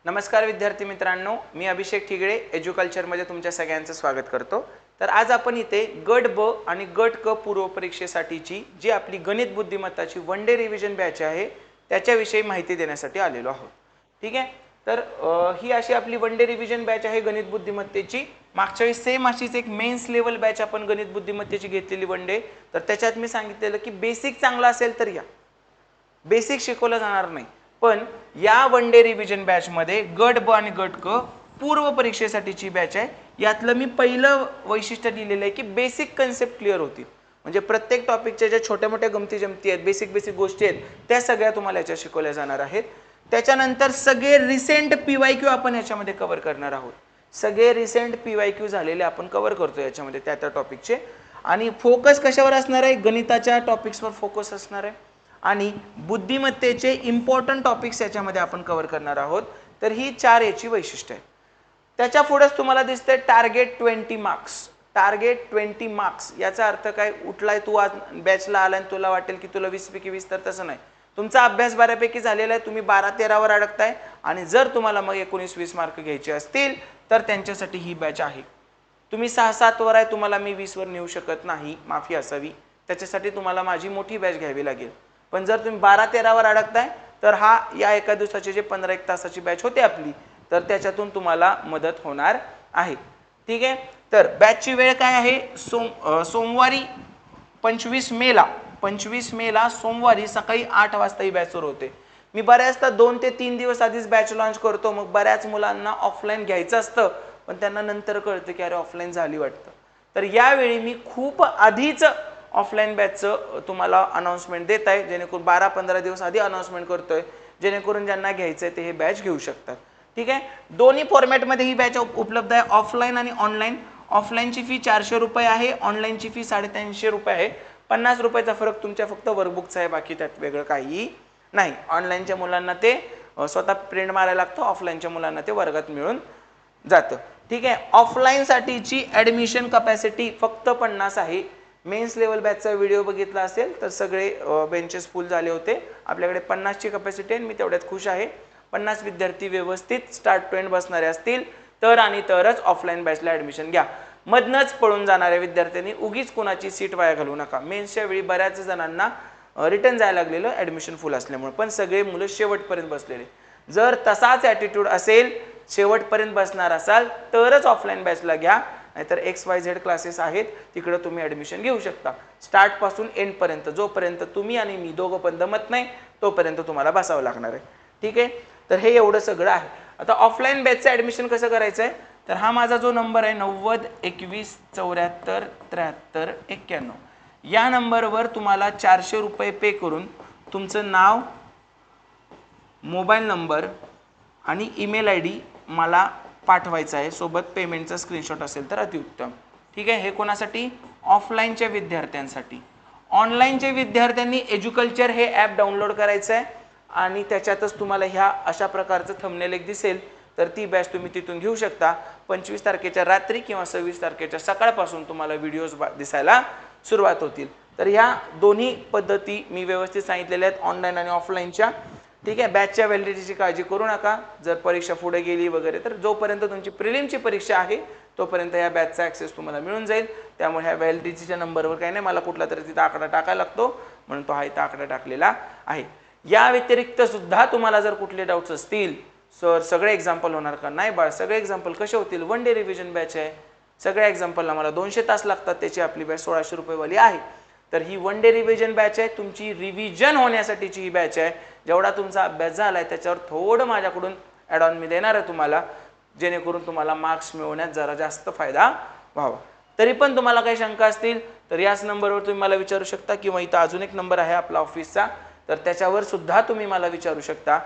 नमस्कार विद्यार्थी मित्रांनो, मी अभिषेक ठिगळे एज्युकल्चरमध्ये तुमच्या सगळ्यांचं स्वागत करतो। तर आज आपण इथे गट ब आणि गट क पूर्व परीक्षेसाठीची जी आपली गणित बुद्धिमत्ताची वन डे रिव्हिजन बॅच आहे त्याच्याविषयी माहिती देण्यासाठी आलेलो आहोत। ठीक आहे, तर ही अशी आपली वन डे रिव्हिजन बॅच आहे गणित बुद्धिमत्तेची। मागच्या वेळी सेम अशीच एक मेन्स लेवल बॅच आपण गणित बुद्धिमत्तेची घेतलेली वन डे। तर त्याच्यात मी सांगितलेलं की बेसिक चांगला असेल तर या, बेसिक शिकवलं जाणार नाही, पण या वन डे रिव्हिजन बॅच मध्ये गट ब आणि गट क पूर्व परीक्षेसाठीची बॅच आहे। यातलं मी पहिलं वैशिष्ट्य दिलेलं आहे की बेसिक कन्सेप्ट क्लिअर होतील, म्हणजे प्रत्येक टॉपिकच्या ज्या छोट्या मोठ्या गमती जमती आहेत, बेसिक गोष्टी आहेत, त्या सगळ्या तुम्हाला याच्यात शिकवल्या जाणार आहेत। त्याच्यानंतर सगळे रिसेंट पीवायक्यू आपण याच्यामध्ये कव्हर करणार आहोत। सगळे रिसेंट पीवायक्यू झालेले आपण कव्हर करतो याच्यामध्ये त्या टॉपिकचे। आणि फोकस कशावर असणार आहे? गणिताच्या टॉपिक्सवर फोकस असणार आहे आणि बुद्धिमत्तेचे इम्पॉर्टंट टॉपिक्स याच्यामध्ये आपण कव्हर करणार आहोत। तर ही चार याची वैशिष्ट्य आहे। त्याच्या पुढेच तुम्हाला दिसतंय टार्गेट 20 मार्क्स। टार्गेट 20 मार्क्स याचा अर्थ काय? उठलाय तू आज बॅचला आला आणि तुला वाटेल की तुला 20 पैकी 20, तर तसं नाही। तुमचा अभ्यास बऱ्यापैकी झालेला आहे, तुम्ही 12-13 वर अडकताय आणि जर तुम्हाला मग 19-20 मार्क घ्यायचे असतील तर त्यांच्यासाठी ही बॅच आहे। तुम्ही 6-7 वर आहे, तुम्हाला मी 20 वर नेऊ शकत नाही, माफी असावी, त्याच्यासाठी तुम्हाला माझी मोठी बॅच घ्यावी लागेल। पण जर तुम्ही 12-13 वर अडकताय तर हा या एका दिवसाचे जे 15-1 तासाची बॅच होते आपली, तर त्याच्यातून तुम्हाला मदत होणार आहे। ठीक आहे, तर बॅचची वेळ काय आहे? सोमवारी 25 मेला सोमवारी सकाळी 8 वाजता ही बॅच सुरू होते। मी बऱ्याचदा 2 ते 3 दिवस आधीच बॅच लॉन्च करतो, मग बऱ्याच मुलांना ऑफलाईन घ्यायचं असतं पण त्यांना नंतर कळतं की अरे ऑफलाईन झाली वाटतं। तर यावेळी मी खूप आधीच ऑफलाईन बॅचचं तुम्हाला अनाउन्समेंट देत आहे, जेणेकरून 12-15 दिवस आधी अनाउन्समेंट करतोय, जेणेकरून ज्यांना घ्यायचं आहे ते हे बॅच घेऊ शकतात। ठीक आहे, दोन्ही फॉर्मॅटमध्ये ही बॅच उपलब्ध आहे, ऑफलाईन आणि ऑनलाईन। ऑफलाईनची फी 400 रुपये आहे, ऑनलाईनची फी 350 रुपये आहे। 50 रुपयाचा फरक तुमच्या फक्त वर्कबुकचा आहे, बाकी त्यात वेगळं काही नाही। ऑनलाईनच्या मुलांना ते स्वतः प्रिंट मारायला लागतं, ऑफलाईनच्या मुलांना ते वर्गात मिळून जातं। ठीक आहे, ऑफलाईन साठीची ऍडमिशन कॅपॅसिटी फक्त 50 आहे। मेन्स लेवल बॅचचा व्हिडिओ बघितला असेल तर सगळे बेंचेस फुल झाले होते। आपल्याकडे 50 ची कॅपॅसिटी आहे, मी तेवढ्यात खुश आहे। 50 विद्यार्थी व्यवस्थित स्टार्ट टू एंड बसणारे असतील तर आणि तरच ऑफलाईन बॅचला ऍडमिशन घ्या। मधनच पळून जाणाऱ्या विद्यार्थ्यांनी उगीच कोणाची सीट वाया घालवू नका। मेन्सच्या वेळी बऱ्याच जणांना रिटर्न जायला लागलेलं ऍडमिशन फुल असल्यामुळे, पण सगळे मुलं शेवटपर्यंत बसलेले। जर तसाच ॲटिट्यूड असेल, शेवटपर्यंत बसणार असाल तरच ऑफलाईन बॅचला घ्या, नाहीतर XYZ क्लासेस आहेत तिकडे तुम्ही ॲडमिशन घेऊ शकता। स्टार्ट पासून एंड पर्यंत, जोपर्यंत तुम्ही आणि मी दोघं पण दमत नाही तोपर्यंत तुम्हाला बसावं लागणार आहे। ठीक आहे, तर हे एवढं सगळं आहे। आता ऑफलाईन बॅचचं ॲडमिशन कसं करायचं आहे? तर हा माझा जो नंबर आहे 90 21 74 73 91, या नंबरवर तुम्हाला 400 रुपये पे करून तुमचं नाव, मोबाईल नंबर आणि ईमेल ID मला पाठवायचा आहे, सोबत पेमेंटचा स्क्रीनशॉट असेल तर अतिउत्तम। ठीक आहे, हे कोणासाठी? ऑफलाईनच्या विद्यार्थ्यांसाठी। ऑनलाईनच्या विद्यार्थ्यांनी एज्युकल्चर हे ॲप डाउनलोड करायचं आहे आणि त्याच्यातच तुम्हाला ह्या अशा प्रकारचं थंबनेल एक दिसेल, तर ती बॅच तुम्ही तिथून घेऊ शकता। 25 तारखेच्या रात्री किंवा 26 तारखेच्या सकाळपासून तुम्हाला व्हिडिओज दिसायला सुरुवात होतील। तर ह्या दोन्ही पद्धती मी व्यवस्थित सांगितलेल्या आहेत, ऑनलाईन आणि ऑफलाईनच्या। ठीक आहे, बॅचच्या व्हॅलिडिटीची काळजी करू नका। जर परीक्षा पुढे गेली वगैरे तर जोपर्यंत तुमची प्रिलिमची परीक्षा आहे तोपर्यंत या बॅचचा ॲक्सेस तुम्हाला मिळून जाईल। त्यामुळे ह्या व्हॅलिडिटीच्या नंबरवर काही नाही, मला कुठला तरी तिथं आकडा टाकायला लागतो म्हणून तो हा इथं आकडा टाकलेला आहे। या व्यतिरिक्त सुद्धा तुम्हाला जर कुठले डाऊट्स असतील, सर सगळे एक्झाम्पल होणार का? नाही बाळ, सगळे एक्झाम्पल कसे होतील? वन डे रिव्हिजन बॅच आहे, सगळ्या एक्झाम्पलला मला 200 तास लागतात, त्याची आपली बॅच 1600 रुपयेवाली आहे। तर ही वन डे रिव्हिजन बॅच आहे, तुमची रिव्हिजन होण्यासाठीची ही बॅच आहे। जेवढा तुमचा अभ्यास झाला आहे त्याच्यावर थोडं माझ्याकडून ॲड ऑन मी देणार आहे तुम्हाला, जेणेकरून तुम्हाला मार्क्स मिळवण्यात जरा जास्त फायदा व्हावा। तरी पण तुम्हाला काही शंका असतील तर याच नंबरवर तुम्ही मला विचारू शकता, किंवा इथं अजून एक नंबर आहे आपला ऑफिसचा, तर त्याच्यावर सुद्धा तुम्ही मला विचारू शकता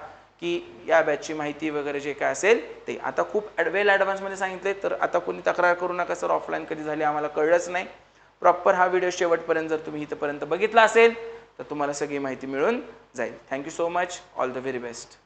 की या बॅचची माहिती वगैरे जे काय असेल ते। आता खूप वेल ॲडव्हान्समध्ये सांगितले, तर आता कोणी तक्रार करू नका, सर ऑफलाईन कधी झाली आम्हाला कळलंच नाही। प्रॉपर हा व्हिडिओ शेवटपर्यंत जर तुम्ही इथंपर्यंत बघितला असेल तर तुम्हाला सगळी माहिती मिळून जाईल। Thank you so much, all the very best.